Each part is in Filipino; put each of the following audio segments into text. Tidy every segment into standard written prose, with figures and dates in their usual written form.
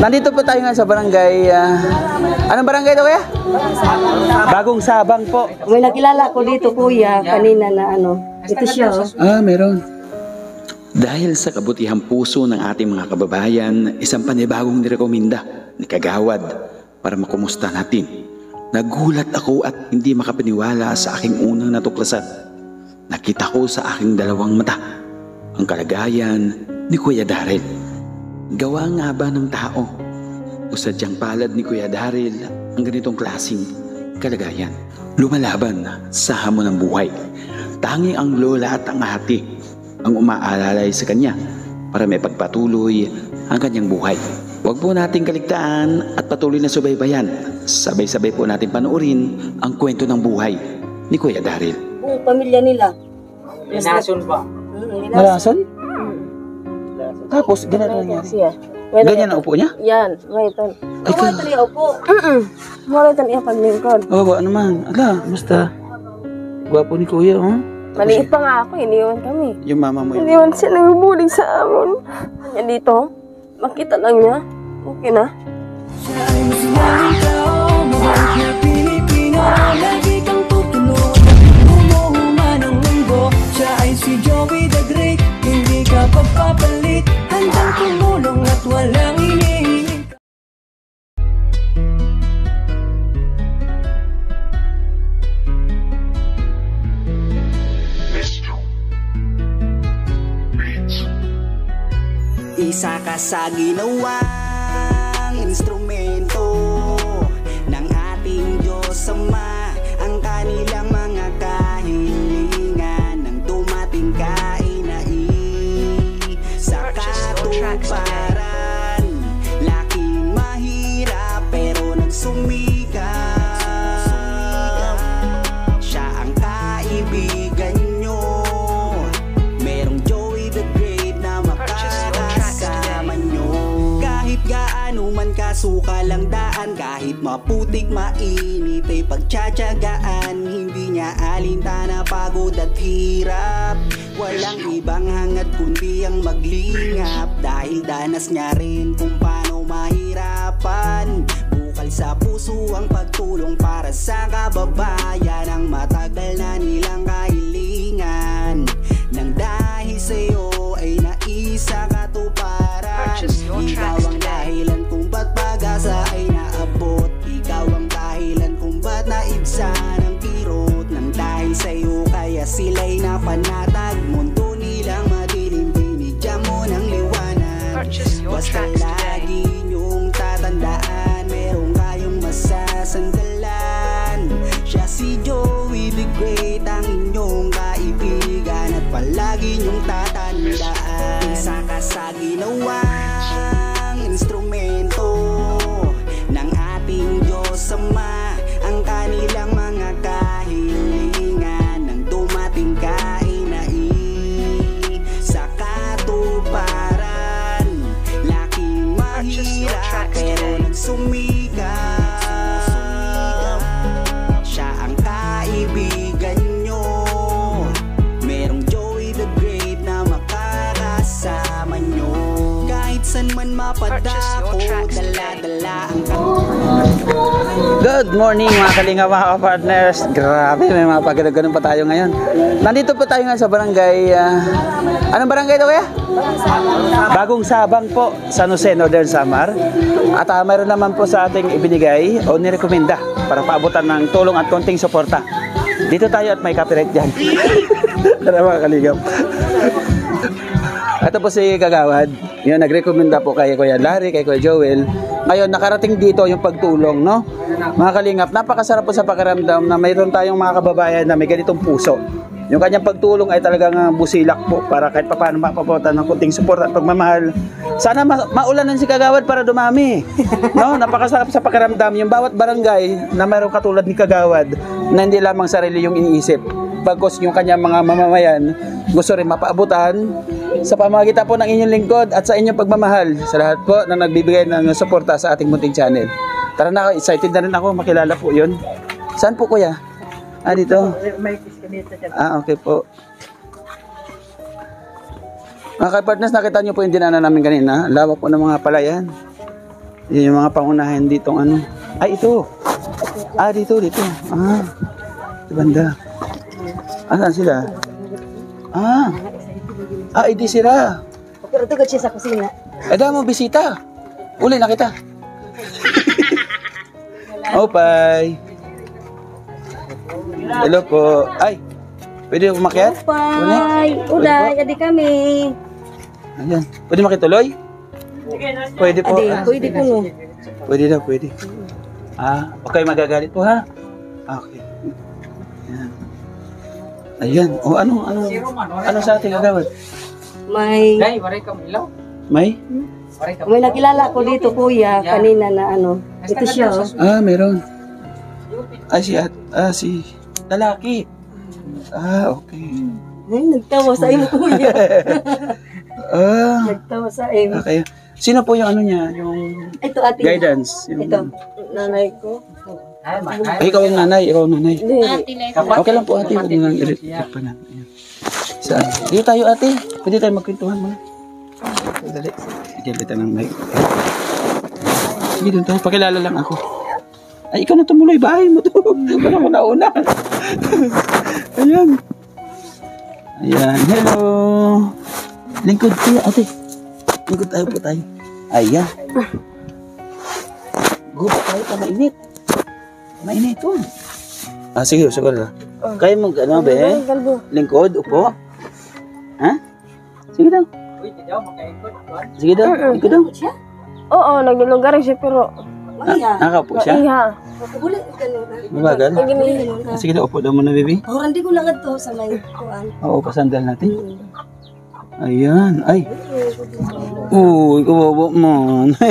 Nandito po tayo nga sa barangay. Anong barangay daw kaya? Bagong Sabang po. May nakilala ko dito kuya kanina na ano. Ito siya oh. Meron. Dahil sa kabutihang puso ng ating mga kababayan, isang panibagong nirekomenda ni Kagawad para makumusta natin. Nagulat ako at hindi makapaniwala sa aking unang natuklasan. Nakita ko sa aking dalawang mata ang kalagayan ni Kuya Daryl. Gawa nga ba ng tao o sadyang palad ni Kuya Daryl ang ganitong klaseng kalagayan? Lumalaban sa hamon ng buhay. Tanging ang lola at ang ate ang umaalalay sa kanya para may pagpatuloy ang kanyang buhay. Huwag po nating kaligtaan at patuloy na subaybayan. Sabay-sabay po natin panoorin ang kwento ng buhay ni Kuya Daryl. Buong pamilya nila. Linason pa. Malason? Tapos, ganyan na niya. Ganyan ang upo niya? Yan, ngayon. Ay, Mga tali upo. Mga tali ang paglingkod. Oo, ano man. Ala, basta. Gwapo ni Kuya, oh. Maliit pa nga ako, iniwan kami. Yung mama mo yun. Iniwan siya nagbubulig sa amin. Yan dito, makita lang niya. Okay na. Siya ay masinahing tao, mabait na Pilipino. Lagi kang tutulog, umuhuman ang mundo. Siya ay si Joey the Great, hindi ka pagpapalit. Handang tumulong at walang hinihingi. Isa ka sa ginawang instrumento ng ating Diyos Ama. Ang kanilang mga kahilingan nang dumating ka inai sa katuparan. Laking mahirap pero nagsumikap. Siya ang kaibigan nyo. Merong Joey the Great na makakasama nyo. Kahit gaano man kasuka lang daan, kahit maputik mainit ay pagtsatsagaan. Hindi niya alintana pagod at hirap. Walang ibang hangat kundi ang maglingap. Dahil danas niya rin kung paano mahirapan. Bukal sa puso ang pagtulong para sa kababayan. Ang matagal na nilang kahilingan nang dahil sa'yo ay naisa katuparan. Ikaw ang dahilan kung ba't pag-asa ay naabot. Ikaw ang dahilan kung ba't naibsa ng kirot. Nang dahil sa'yo kaya sila'y napanatag. Mundo nilang madilim, binigyan mo ng liwanag. Basta lagi niyong tatandaan, meron kayong masasandalan. Siya si Joey the Great, ang inyong kaibigan at palagi niyong tatandaan. Isa ka sa ginawang instrumento ng ating Diyos Ama. Ang kanilang mga kahilingan nang dumating ka inai sa katuparan. Laking mahirap pero nagsumikap. Siya ang kaibigan nyo. Merong Joey the Great na makakasama nyo. Kahit san man mapadako, dala-dala ang Good morning mga kalinga, mga partners. Grabe, may mga pagano'n pa tayo ngayon. Nandito po tayo nga sa barangay. Anong barangay daw kaya? Bagong Sabang po, San Jose, Northern Samar. At mayroon naman po sa ating ibinigay o nirekomenda para paabutan ng tulong at konting suporta. Dito tayo at may copyright dyan. Tara mga kalingap. Ito po si Kagawad. Yun, nagrekomenda po kay Kuya Larry, kay Kuya Joel. Ngayon, nakarating dito yung pagtulong, no? Mga kalingap, napakasarap po sa pakiramdam na mayroon tayong mga kababayan na may ganitong puso. Yung kanyang pagtulong ay talagang busilak po para kahit paano mapaputan ng kunting support at pagmamahal. Sana maulanan si Kagawad para dumami. No? Napakasarap sa pakiramdam yung bawat barangay na mayroong katulad ni Kagawad na hindi lamang sarili yung iniisip. Bagkus yung kanyang mga mamamayan gusto rin mapaabutan sa pamamagitan po ng inyong lingkod at sa inyong pagmamahal sa lahat po na nagbibigay ng suporta sa ating munting channel. Tara na, excited na rin ako makilala po yun. Saan po kuya? Dito. Okay po. Mga ka-partners, nakita nyo po yung dinaanan namin kanina. Lawak po ng mga palayan. Yan yung mga pangunahin ditong ano. Ay, ito. Ah, dito. Ah, ito banda. Asan sila? Ah, hindi sila. Pero tugod siya sa kusina. Ada mo bisita. Uli na kita. Opay. Hello po. Ay, pwede umakyat? Bye! Uday, adi kami. Ayan. Pwede makituloy? Pwede po. Adi, pwede po no. Pwede daw, pwede. Ah, okay, magagalit po ha? Okay. Ayan. Ayan. O, ano sa ating agawad? May Day, waray ka ilaw. May? Waray ka. may nakilala ko dito kuya kanina na ano. Ito siya oh. Ah, meron. Si lalaki. Ah, okay. Ay, nagtawa sa imo kuya. Ah, Nagtawa sa imo. okay. Sino po yung ano niya, yung Ito ate. guidance? Yung, Ito. Nanay ko. Ay, ikaw yung nanay, Hindi. Okay lang po ate, huwag mo lang i-repeat pa na. Ayan. Saan? Dito tayo ate, pwede tayo magkwentuhan muna. Dali, bigyan kita ng mic. Sige doon tayo, pakilala lang ako. Ay, ikaw na tumuloy, bahay mo to. Parang ako nauna. Ayan. Ayan, hello. Lingkod tayo ate. Lingkod tayo po tayo. Ayan. Gupo tayo pa, mainit. Mainit to. Ah, sige, sagot na. Kaya mo, ano ba eh? Galbo. Lingkod, upo. Ha? Sige daw. Uy, di daw, makaikot. Sige daw. Ikaw daw. Oo, naglulugar siya pero Nakaupo siya. iya. Mabagal. Sige daw, upo daw muna, baby. Orang di ko lang ito sa may kuan. Oo, pasandal natin. Ayan. Ay. Uy, kawawa mo.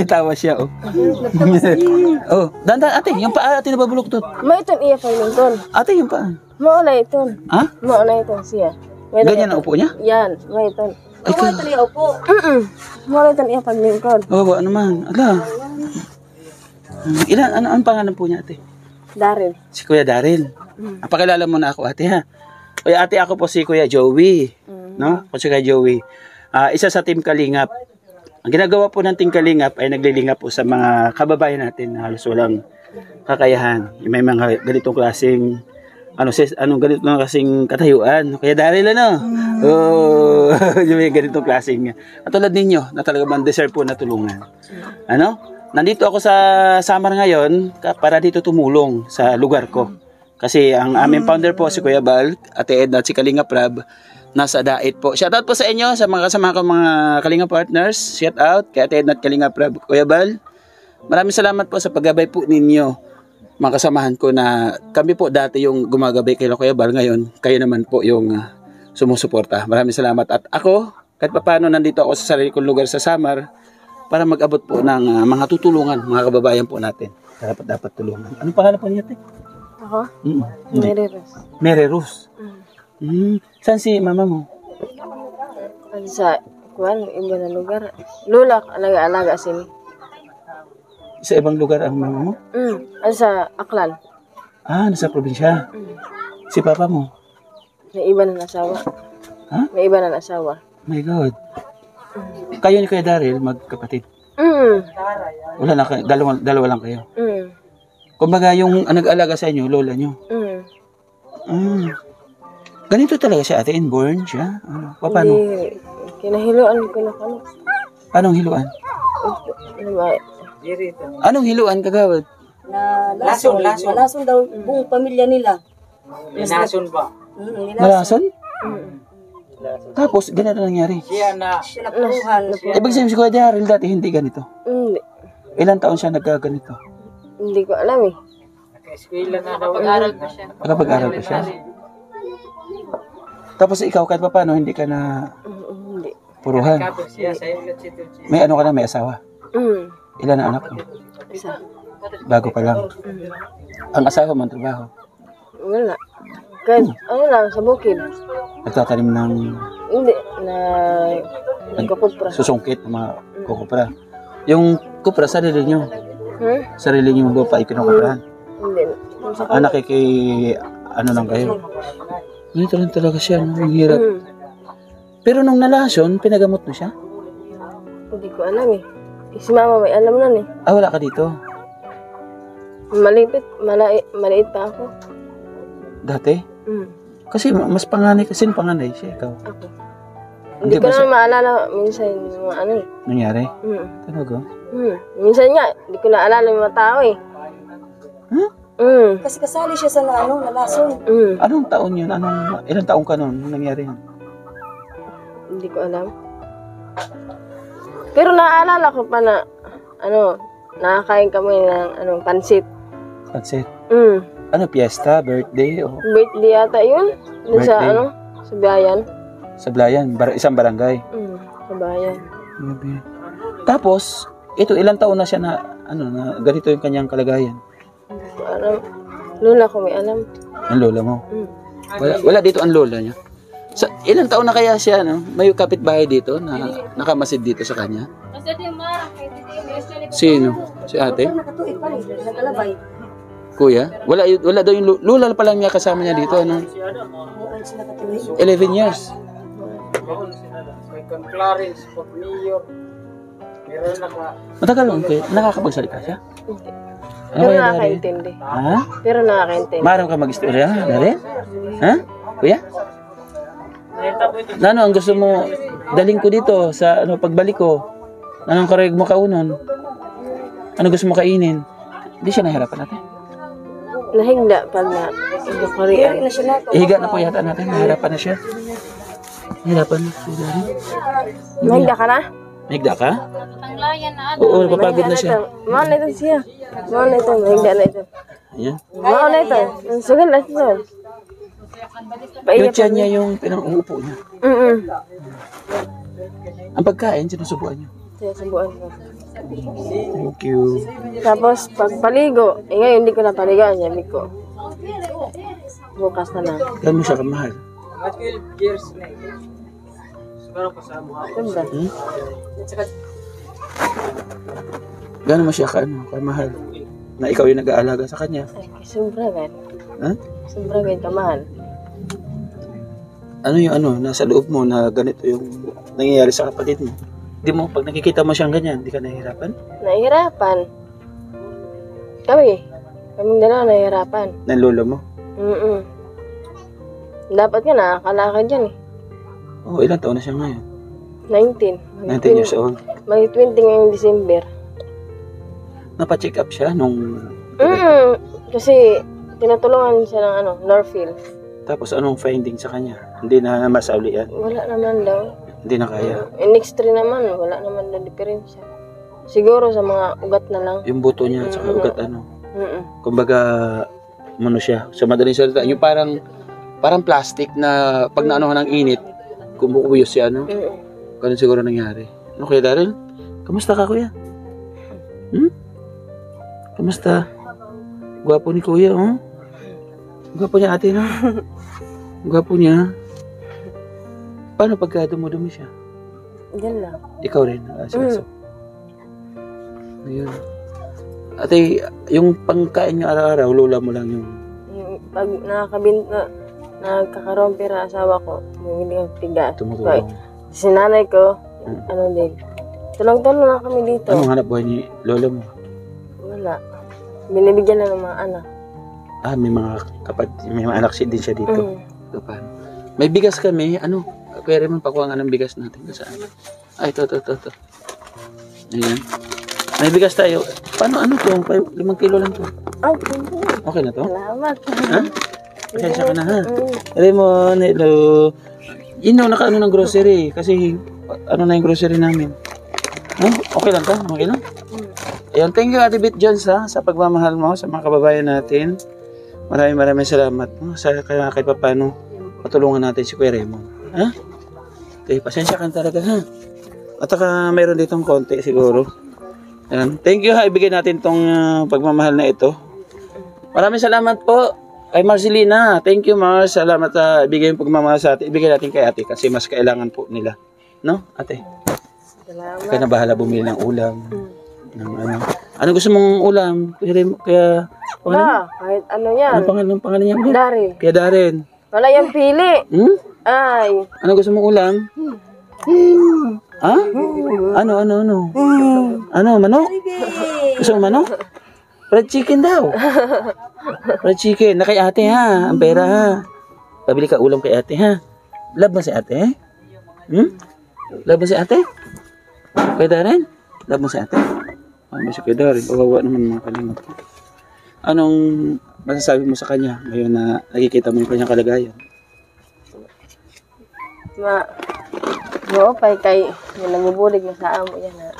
Tawa siya, oh. Oh, dandan ate, yung paa ate nababuloktot. May iton iya pa Lincoln. Ate, yung paa. Mao na iton. Ha? Mao na iton siya. May Ganyan ang upo niya? Yan, may iton. Ay, ka. Mao na iton iya pag Lincoln. Oo, ano man. Ala. Ilan, ano ang pangalan po niya, ate? Daryl. Si Kuya Daryl. Pakilala mo na ako, ate, ha? Kuya, ate, ako po si Kuya Joey. No? Ako si Kuya Joey. Isa sa Team Kalingap. Ang ginagawa po ng Team Kalingap ay naglilingap po sa mga kababayan natin na halos walang kakayahan. May mga ganitong klaseng anong ganitong klaseng katayuan. Kuya Daryl, ano? Oh, may ganitong klaseng. Katulad ninyo, na talaga man deserve po na tulungan. Ano? Nandito ako sa Samar ngayon para dito tumulong sa lugar ko. Kasi ang aming founder po si Kuya Bal, Ate Edna at si Kalinga Prab, nasa Dait po. Shoutout po sa inyo, sa mga kasama ko mga Kalinga partners. Shoutout kay Ate Edna at Kalinga Prab. Kuya Bal, maraming salamat po sa paggabay po ninyo. Mga kasamahan ko na kami po dati yung gumagabay kay Kuya Bal. Ngayon, kayo naman po yung sumusuporta. Maraming salamat. At ako, kahit paano nandito ako sa sarili kong lugar sa Samar, para mag-abot po ng mga tutulungan, mga kababayan po natin. Dapat tulungan. Anong pangalan po niya, te? Ako? Hindi. Mary Rose. Mary Rose. Saan si mama mo? Ano sa kuan iba na lugar. Lulak alaga-alaga sini. Sa ibang lugar ang mama mo? Ano sa Aklan. Ah, nasa probinsya. Si papa mo? May iba na asawa. Ha? May iba na asawa. My God. Kayo ni Kuya Daryl, magkapatid. Wala na kayo, dalawa lang kayo. Kumbaga yung nag-alaga sa inyo, lola nyo. Ganito talaga siya, ate, inborn siya? Paano? Hindi. Kinahiluan ko na kano. Anong hiluan? Anong hiluan, kagawad? Lason. Lason daw buong pamilya nila. Linason ba? Nalason? Tapos, ganito nangyari. Siya na. Ibig sabihin si Kuya Daryl dati hindi ganito. Hindi. Ilang taon siya nagkaganito? Hindi ko alam eh. Naka-eskwela na daw. Pag-aral pa siya. Nakapag-aral pa siya. Tapos ikaw, kahit pa paano, hindi ka na Hindi. puruhan. Kapag siya sa ulat siya. May ano ka na, may asawa. Ilan na anak mo? Isa. Bago pa lang. Ang asawa mo, ang trabaho. Wala. Kahit ano lang sa bukid. Nagtatanim ng Hindi. Nagkakupra. susungkit ng mga kukupra. Yung kupra, sarili nyo. Sarili nyo lupa, ikinukuprahan. Hindi. Ano lang kayo. Ganito lang talaga siya, no? Ang hirap. Pero nung nalason, pinagamot mo siya? Hindi ko alam eh. Si mama may alam nun eh. Ah, wala ka dito? Maliit pa ako. Dati? Mm. Kasi mas panganay kasi panganay siya, ikaw. Ako. Hindi Hindi ko ba siya- na maalala minsan yung mga ano eh. Nangyari? Mm. Talaga? Minsan nga, hindi ko naalala yung mga tao eh. Huh? Kasi kasali siya sa nalason. Anong taon yun? Ilang taong ka nun? Anong nangyari yun? Hindi ko alam. Pero naaalala ko pa na, nakakain kami ng pansit. Pansit? Mm. Ano, piyesta? Birthday? O Birthday yata yun. Doon sa, Birthday? sa bayan. sa Blayan? Isang barangay? Sa bayan. Grabe. Tapos, ito, ilang taon na siya na ganito yung kanyang kalagayan? Hindi ko alam. Lola ko may alam. Ang lola mo? Wala dito ang lola niya? Ilang taon na kaya siya, may kapitbahay dito na nakamasid dito sa kanya? Sino? Si ate? Nakatuig pa rin, nagkalabay. Kuya? Wala daw yung lola pa lang niya kasama niya dito, ano? Oo, sila katuig. 11 years. May Clarence, pag Mayor. Meron Matagal lang kayo. Nakakapagsalita siya? Hindi. Ano Pero kaya dari? nakakaintindi. Ha? Pero nakakaintindi. Marang ka mag-istorya, dari? Ha? Kuya? Ano ang gusto mo daling ko dito sa pagbalik ko? Anong karayog mo kaunon? Ano gusto mo kainin? Hindi siya nahirapan natin. Nahigda pag na Korean. Na siya na. Ihiga na po yata natin. Nahirapan na siya. Nahirapan na siya. Dari. Nahigda ka na? Nahigda ka? Oo, napapagod na siya. Mahal na ito siya. Mahal na ito. Nahigda na ito. Ayan. Mahal na ito. Sugal na ito. Yung tiyan niya yung pinang-uupo niya. Ang pagkain, sinusubuan niyo. Sinusubuan ko. Thank you. Tapos pagpaligo, ngayon hindi ko napaligaan, sabi ko. Bukas na lang. Gano'n mo siya kamahal? mga 12 years na eh. Siguro pa sa mga Ganda. Gano'n mo siya kamahal? Na ikaw yung nag-aalaga sa kanya? Ay, sobra gan. Ha? Sobra gan kamahal. Ano yung nasa loob mo na ganito yung nangyayari sa kapatid mo? Di mo, pag nakikita mo siyang ganyan, di ka nahihirapan? Nahihirapan. Kaming dalawa nahihirapan. Ng lolo mo? Dapat nga nakakalakad yan eh. Oo, ilang taon na siya ngayon? 19. 19 years old. May 20 ngayong December. Napacheck up siya nung... Kasi tinutulungan siya ng Norfield. Tapos anong finding sa kanya? Hindi na masaulian? Wala naman daw. Hindi na kaya? NX3 naman, wala naman na diferensya. Siguro sa mga ugat na lang. Yung buto niya at saka ugat kumbaga, siya. Sa madaling salita, yung parang plastic na pag naanohan ng init, kumukuyos siya, Ganun siguro nangyari. Ano kaya, Daryl? Kamusta ka, kuya? Kamusta? Gwapo ni kuya, oh? Gwapo niya, ate, no? Gwapo niya. Paano pagka dumudumi siya? Diyan lang. Ikaw rin, aso. Ayun. Ate, yung pangkain niyo araw-araw, lola mo lang yung... Pag nagkakaroon pera asawa ko, bumili ng tigas. tumutulong. Si nanay ko, din. Tulong-tulong lang kami dito. Anong hanap buhay ni lola mo? Wala. Binibigyan na ng mga anak. May mga anak din siya dito. So, paano? May bigas kami, Kuya Raymond, pakuha nga ng bigas natin. Saan? Ay, ito. Ayan. May bigas tayo. Paano to? 5 kilo lang to. Ay, Okay na to? salamat. Ha? Pasensya ka na, ha? Raymond, hello. Naka ng grocery. Kasi, na yung grocery namin. Okay lang to? Okay lang? Ayan, thank you, Ate Bit Jones, sa pagmamahal mo sa mga kababayan natin. Maraming salamat. Kaya kahit pa paano, patulungan natin si Kuya Raymond. Ha? Okay, pasensya ka talaga, ha? At saka mayroon ditong konti siguro. Ayan. Thank you, ha. Ibigay natin tong pagmamahal na ito. Maraming salamat po kay Marcelina. Thank you, Mars. Salamat sa ibigay yung pagmamahal sa atin. Ibigay natin kay ate kasi mas kailangan po nila. No, ate? Salamat. Kaya na bahala bumili ng ulam. Ano gusto mong ulam? Kaya Kahit ano yan. Anong pangalan niya? Daryl. Kaya Darren. Wala yung pili. Ay. Ano gusto mong ulam? Ha? Ano? Ano, manok? Gusto mo manok? Fried chicken daw. Fried chicken. Na kay ate ha. Ang pera ha. Pabili ka ulam kay ate ha. Love mo si ate? Love mo si ate? Kaya Darren? Love mo si ate? Ano mo si kay Darren? Kawawa naman mga kalimot ko. Anong masasabi mo sa kanya ngayon na nakikita mo yung kanyang kalagayan? Maupay kay yung nagbubulig na sa amo yan na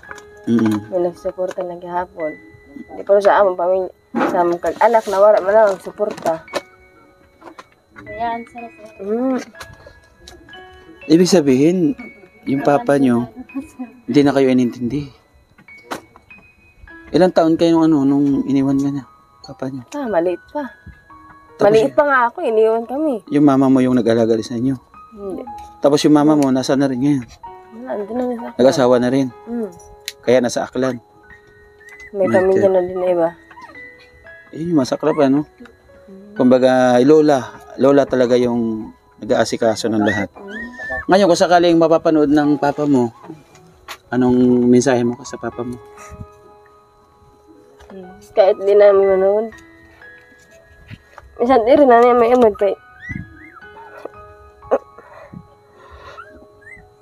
may nagsuporta na gihapon. Di pero sa amo pamilya sa among kag-anak na wala man lang ang suporta. Ayan, sarap. Ibig sabihin, yung papa nyo, hindi na kayo inintindi. Ilang taon kayo nung iniwan ka na, papa nyo? Maliit pa. Tapos Maliit pa nga ako, iniwan kami. Yung mama mo yung nag-alaga rin sa inyo. Hindi. Tapos yung mama mo, nasa na rin ngayon? Wala, andun na nasa ako. Nag-asawa na rin. Kaya nasa Aklan. May pamilya na din na iba. Yun yung masakrap, ano? Kumbaga, lola talaga yung nag-aasikaso ng lahat. Ngayon, kung sakaling mapapanood ng papa mo, anong mensahe mo sa papa mo? Kahit di namin manood. Minsan di rin na niya may imod kay.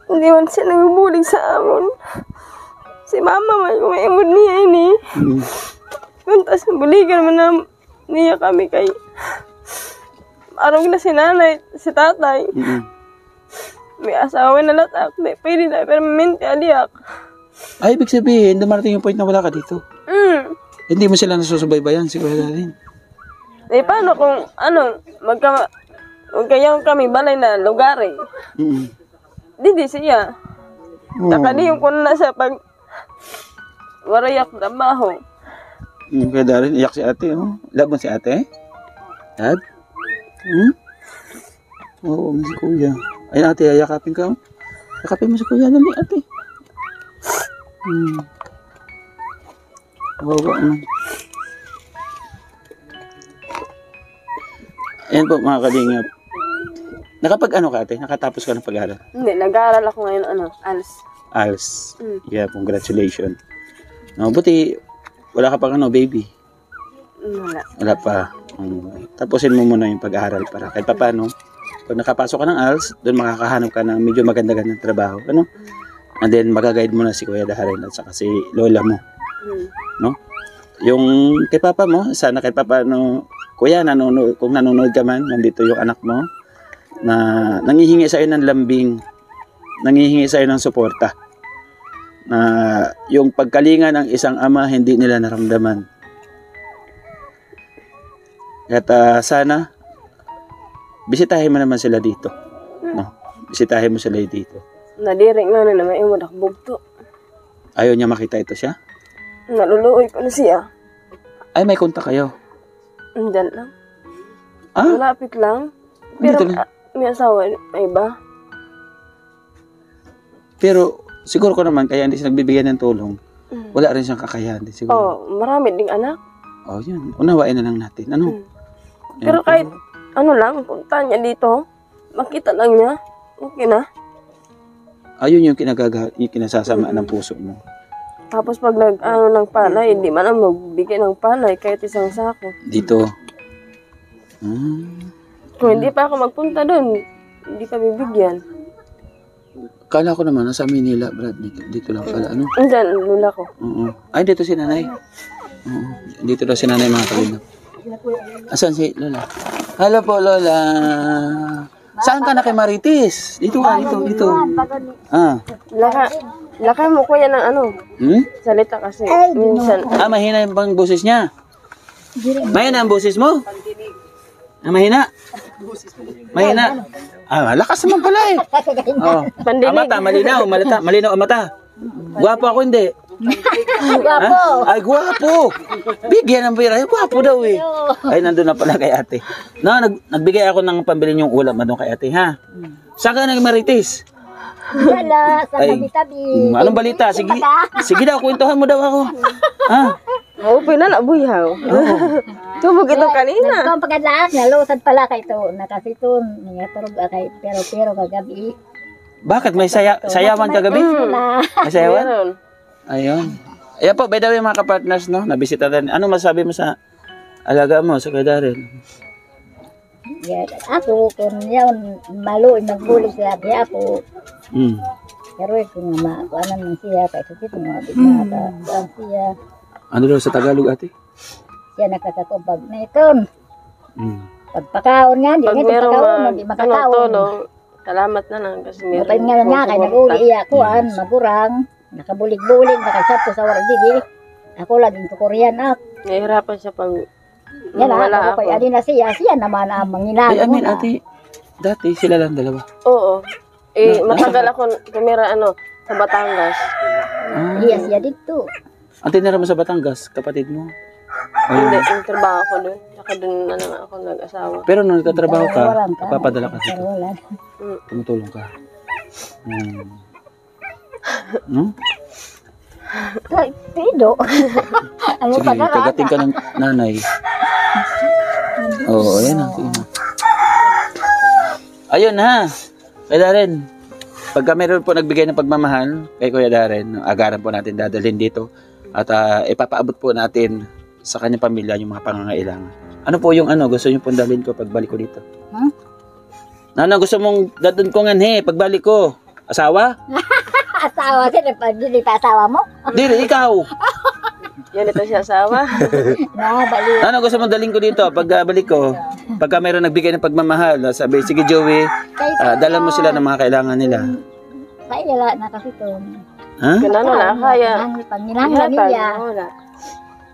Hindi man siya nagbubulig sa amon. Si mama may imod niya ini. Tapos buligan man na niya kami kay. Arong na si nanay, si tatay. May asawa na latak. Pwede na permanente aliak. Ay, ibig sabihin, dumarating yung point na wala ka dito. Hindi mo sila nasusubaybayan, siguro rin. Eh, paano kung, magkayang kami balay na lugar eh. Di siya. Nakaliyung ko na sa pag warayak trabaho. Kaya Darren, iyak si ate, oh. Love mo si ate? Love? Oo, si kuya. Ay, ate, yakapin ka, oh. Yakapin mo si kuya, dali, ate. Wawa naman. Ayan po mga kalingap. Nakapag-ano ka ate? Nakatapos ka ng pag-aaral? Hindi, nag-aaral ako ngayon, ALS. ALS. Yeah, congratulations. No, buti, wala ka pang baby? Wala. Wala pa. Tapusin mo muna yung pag-aaral para kahit paano, pag nakapasok ka ng ALS, doon makakahanap ka ng medyo maganda-gandang trabaho. Ano? And then, magaguide mo na si Kuya Darren at saka si lola mo. No? Yung kay papa mo, sana kay papa, no, Kuya, kung nanonood ka man, nandito yung anak mo, na nangihingi sa'yo ng lambing, nangihingi sa'yo ng suporta. Na yung pagkalinga ng isang ama, hindi nila naramdaman. At sana, bisitahin mo naman sila dito. No? Bisitahin mo sila dito. Nadirik nga na may imod ako bugto. Ayaw niya makita ito siya? Naluluoy ko na siya. Ay, may kontak kayo. Andyan lang. Ah? Malapit lang. Pero Dito lang. may asawa, may iba. Pero siguro ko naman, kaya hindi siya nagbibigay ng tulong. Wala rin siyang kakayahan. Siguro. Marami ding anak. Oh, yan. Unawain na lang natin. Ano? Pero kahit lang, punta niya dito, makita lang niya, okay na. Ayun yung kinasasama ng puso mo. Tapos pag ng palay, hindi man ang magbigay ng palay kahit isang sako. Dito. Kung hindi pa ako magpunta doon, hindi ka bibigyan. Kala ko naman, nasa Manila, Brad. Dito lang pala, ano? Andyan, lula ko. Oo. Ay, dito si nanay. Oo. Dito daw si nanay, mga kalingap. Asan si Lola? Hello po, Lola. Saan ka na kay Marites? Dito ka, dito. Ah. Lakay mo kuya ng salita kasi. Minsan. Mahina yung bang boses niya? Mahina ang boses mo? Mahina? Mahina? Lakas naman pala eh. Oh. Ang mata, malinaw ang mata. Gwapo ako hindi. Gwapo. Ay, gwapo. Bigyan ng pera. Gwapo daw eh. Ay, nandun na pala kay ate. No, nagbigay ako ng pambili niyong ulam doon kay ate, ha? Saan ka nag-Marites? Wala, sa tabi-tabi. Anong balita? Sige daw, kwentuhan mo daw ako. Ha? Pinabuyaw. Tubog ito kanina. Kung pagkadlaan, nalusad pala kay ito. Nakasiton, nangyatulog kay pero kagabi. Bakit? May sayawan kagabi? Wala. May sayawan? Meron. Ayun. Ayan po, by the way mga kapartners, no? Nabisita rin. Ano masabi mo sa alaga mo, sa Kuya Daryl? Yan. Ako, kung yun, maluin, nagbulig sila, di ako. Hmm. Pero kung maakuanan ng siya, kaya sakit mga bigmata, siya. Ano daw sa Tagalog, ate? Siya nakasakong pag meton. Hmm. Pagpakaon nga, di Pag nga meron pagpakaon, hindi makakaon. tulong, salamat na lang kasi meron. Kapag nga nga, kaya nag-uli iyakuan, magurang, nakabulig-bulig, nakasapto sa waradigi. Ako laging kukurian ako. Nahihirapan siya pag Yan wala ako, ako. kaya na siya naman ang manginang. Ay, amin, ate. Dati, sila lang dalawa. Oo. Matagal ako tumira sa Batangas. Ah. Iya siya dito. Ang tinira mo sa Batangas, kapatid mo. Hindi, yung trabaho ko doon. Saka doon na lang ako nag-asawa. Pero nung nagtatrabaho ka, Walang ka. papadala ka dito. Pero wala. Tumutulong ka. Hmm. Hmm? Kay Pido. Ano Sige, pa ka? kagating ka ng nanay. Oo, ayan na. Sige na. Ayun ha. Kuya Darren, pagka meron po nagbigay ng pagmamahal kay Kuya Darren, agaran po natin dadalhin dito at ipapaabot po natin sa kanyang pamilya yung mga pangangailangan. Ano po yung gusto niyo pong dalhin ko pagbalik ko dito? Huh? Ano gusto mong dadun ko pagbalik ko? Asawa? Asawa siya, hindi pa asawa mo? Dili, ikaw. Yan ito siya asawa. Nabali. Ano gusto mong dalhin ko dito pagbalik ko? Pagka meron nagbigay ng pagmamahal, sabi, sige Joey, dala mo sila ng mga kailangan nila. Kaya wala na kasi ito. Ha? Ganun na, kaya. Panginangan niya. Wala.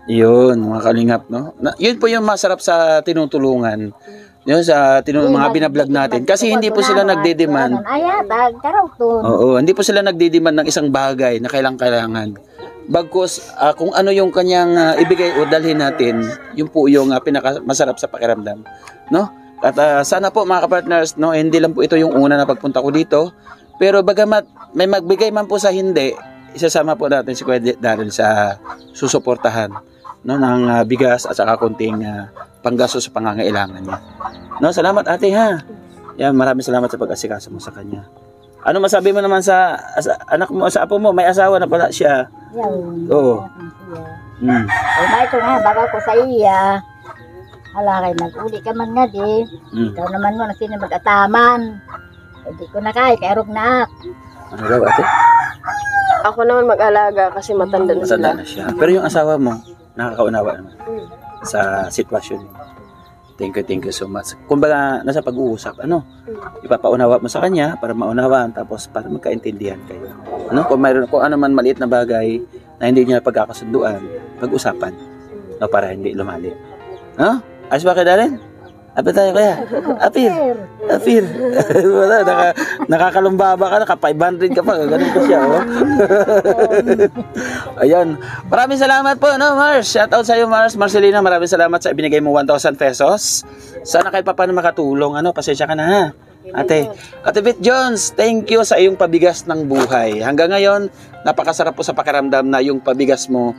Yun, mga kalingap, no? Yun po yung masarap sa tinutulungan. Yun sa mga binablog natin. Kasi hindi po sila nagdedemand. Ayatag, karauton. Oo, hindi po sila nagdedemand ng isang bagay na kailangan. Bagkus, kung ano yung kanyang ibigay o dalhin natin, yun po yung pinakamasarap sa pakiramdam. No? At sana po mga kapartners, no, hindi lang po ito yung una na pagpunta ko dito. Pero bagamat may magbigay man po sa hindi, isasama po natin si Kuya Daryl sa susuportahan, no, ng bigas at saka konting panggasto sa pangangailangan niya. No, salamat ate ha. Yan, maraming salamat sa pag-asikaso mo sa kanya. Ano masabi mo naman sa anak mo, sa apo mo, may asawa na pala siya. Yan. Oo. Hmm. Eh, ba ito nga, baga ko sa iya. Hala kay nag-uli ka man nga di. Ikaw naman mo na sino mag-ataman. Hindi ko na kaya rog na. Ano daw ate? Ako naman mag-alaga kasi matanda na sila. Matanda na siya. Pero yung asawa mo, nakakaunawa naman sa sitwasyon mo. Thank you so much. Kumbaga, nasa pag-uusap, ipapaunawa mo sa kanya para maunawaan, tapos para magkaintindihan kayo. Kung ano man maliit na bagay na hindi niya pagkakasunduan, pag-usapan, para hindi lumalim. Ayos ba kayo Darren? Apir tayo kaya? Apir. Wala, nakakalumbaba ka, naka 500 ka pa, ganun pa siya, Ayan. Maraming salamat po, Mars. Shout out sa iyo, Mars. Marcelina, maraming salamat sa ibinigay mo 1,000 pesos. Sana kahit pa paano makatulong, pasensya ka na ha. Ate Beth Jones, thank you sa iyong pabigas ng buhay. Hanggang ngayon, napakasarap po sa pakiramdam na yung pabigas mo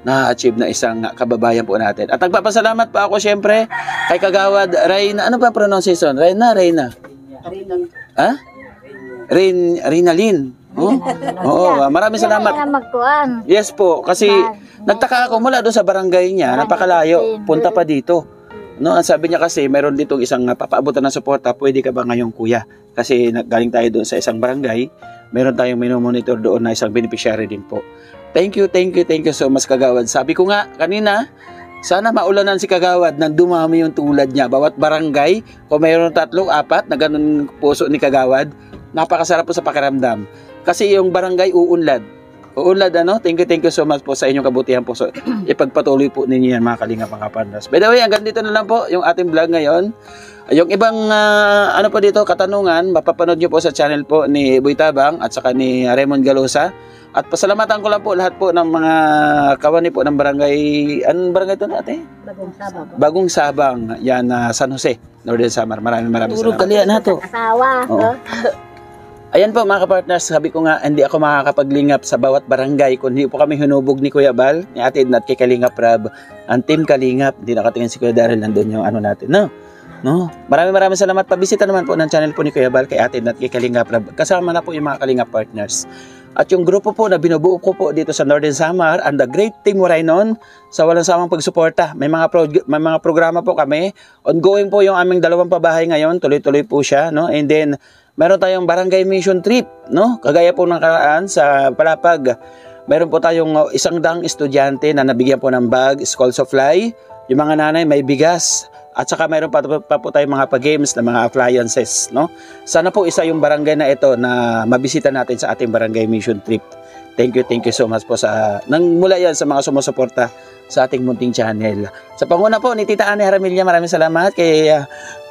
na-achieve na isang kababayan po natin. At nagpapasalamat pa ako syempre kay Kagawad Reyna. Ano ba pronunciation? Reyna? Ha? Reynalyn. Oo, maraming salamat. Magkuhan. Yes po, kasi nagtaka ako mula doon sa barangay niya, napakalayo, punta pa dito. Ang sabi niya kasi, meron ditong isang papaabutan ng suporta, pwede ka ba ngayong kuya? Kasi galing tayo doon sa isang barangay, meron tayong minomonitor doon na isang beneficiary din po. Thank you so much Kagawad. Sabi ko nga kanina, sana maulanan si Kagawad nang dumami yung tulad niya. Bawat barangay, kung mayroon 3, 4 na ganun puso ni Kagawad, napakasarap po sa pakiramdam. Kasi yung barangay uunlad. Thank you so much po sa inyong kabutihan po. So, ipagpatuloy po ninyo yan mga kalingap mga partners. By the way, hanggang dito na lang po yung ating vlog ngayon. Yung ibang dito, katanungan, mapapanood nyo po sa channel po ni Boy Tabang at saka ni Raymond Galosa. At pasalamatan ko lang po lahat po ng mga kawani po ng barangay. Anong barangay ito ate? Bagong Sabang. Yan, San Jose, Northern Samar. Maraming salamat. Kalian na to. Asawa. Ayan po mga kapartners, sabi ko nga, hindi ako makakapaglingap sa bawat barangay kung hindi po kami hinubog ni Kuya Bal, ni Ate Edna at kay Kalingap Rab. Ang team Kalingap, hindi nakatingin si Kuya Daryl, nandun yung natin, No? Maraming salamat. Pabisita naman po ng channel po ni Kuya Bal, kay Ate Nat, kay Kalinga Prab. Kasama na po yung mga Kalinga partners. At yung grupo po na binubuo ko po dito sa Northern Samar, and the great team Morainon, sa walang samang pagsuporta. May mga programa po kami. Ongoing po yung aming 2 pabahay ngayon. Tuloy-tuloy po siya. No? And then, meron tayong barangay mission trip. No? Kagaya po ng karaan sa Palapag. Meron po tayong 100 estudyante na nabigyan po ng bag, school supply. Yung mga nanay may bigas. At saka mayroon pa po tayong mga pa-games na mga appliances, no? Sana po isa yung barangay na ito na mabisita natin sa ating barangay mission trip. Thank you so much po nang mula yan sa mga sumusuporta sa ating munting channel. Sa panguna po ni Tita Anne Haramilla, maraming salamat. Kay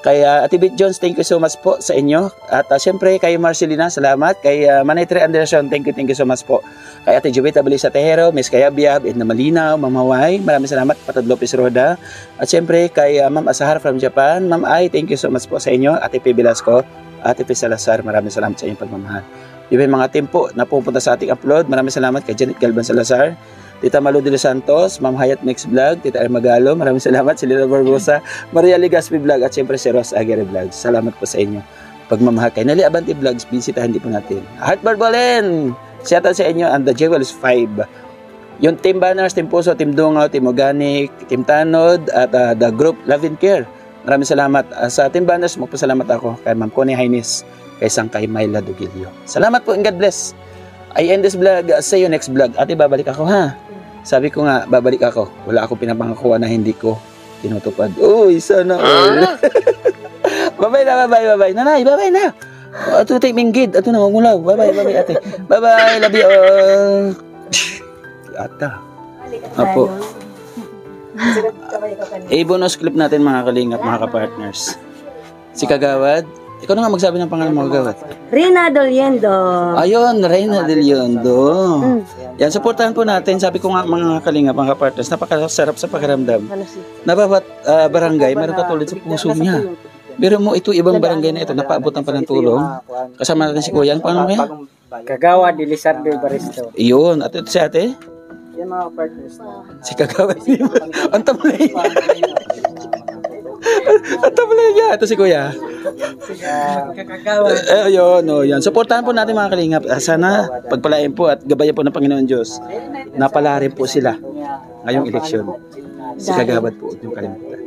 Ate Bit Jones, thank you so much po sa inyo. At siyempre kay Marcelina, salamat. Kay Manay Tre Anderson, thank you so much po. Kay Ate Jovita Balisa Tejero, Miss Kayabiab, Edna Malinaw, Ma'am Hawaii, maraming salamat. Patad Lopez Roda. At siyempre kay Ma'am Asahar from Japan, Ma'am Ai, thank you so much po sa inyo. Ate P. Velasco, Ate P. Salazar, maraming salamat sa inyong pagmamahal. Yung mga team po na pupunta sa ating upload, maraming salamat kay Janet Galvan Salazar, Tita Malu de los Santos, Ma'am Hayat Mix Vlog, Tita Armagalo, maraming salamat, si Lila Barbosa, Maria Ligaspi Vlog, at siyempre si Ross Aguirre Vlog. Salamat po sa inyo. Pagmamahal kay Nali Abanti Vlogs, bisitahin din po natin. Heart Barbolen! Shoutout sa inyo and the Jewels 5. Yung Team Banners, Team Puso, Team Dungaw, Team Organic, Team Tanod, at the group Love and Care. Maraming salamat. Sa Team Banners, magpasalamat ako kay Ma'am Connie Hainis, kay Sangkay Myla Dugilio. Salamat po and God bless. I end this vlog. See you next vlog. Ate, babalik ako ha. Sabi ko nga, babalik ako. Wala akong pinapangkuha na hindi ko tinutupad. Uy, sana all. Bye-bye na, bye-bye. Nanay, bye-bye na. Ato tayo minggid. Ato na, magmulaw. Bye-bye, ate. Bye-bye, love you all. Ata. Apo. Bonus clip natin mga kalingap, mga kapartners. Si Kagawad. Ikaw na nga magsabi ng pangalan mo, Kagawad. Rina Doliendo. Ayun, Reyna Del Yondo. Yan, supportahan po natin. Sabi ko nga mga kalingap, mga kapartners, napakasarap sa pakiramdam. Na bawat barangay, meron katulad sa puso niya. Pero mo ito, ibang barangay na ito, napaabutan pa ng tulong. Kasama natin si Kuya. Paano kaya? Kagawa de Lizardo Baristo. Iyon. At ito si ate? Yan mga partners. Si Kagawad. Ang tamlay. Ang tamlay niya. Ito si Kuya. Kagawa. Ayun, yan. Supportahan po natin mga kalingap. Sana pagpalain po at gabayan po ng Panginoon Diyos. Napala rin po sila ngayong eleksyon. Si Kagawad po, huwag niyong kalimutan.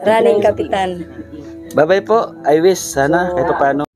Running Kapitan. Bye-bye po. I wish sana kahit paano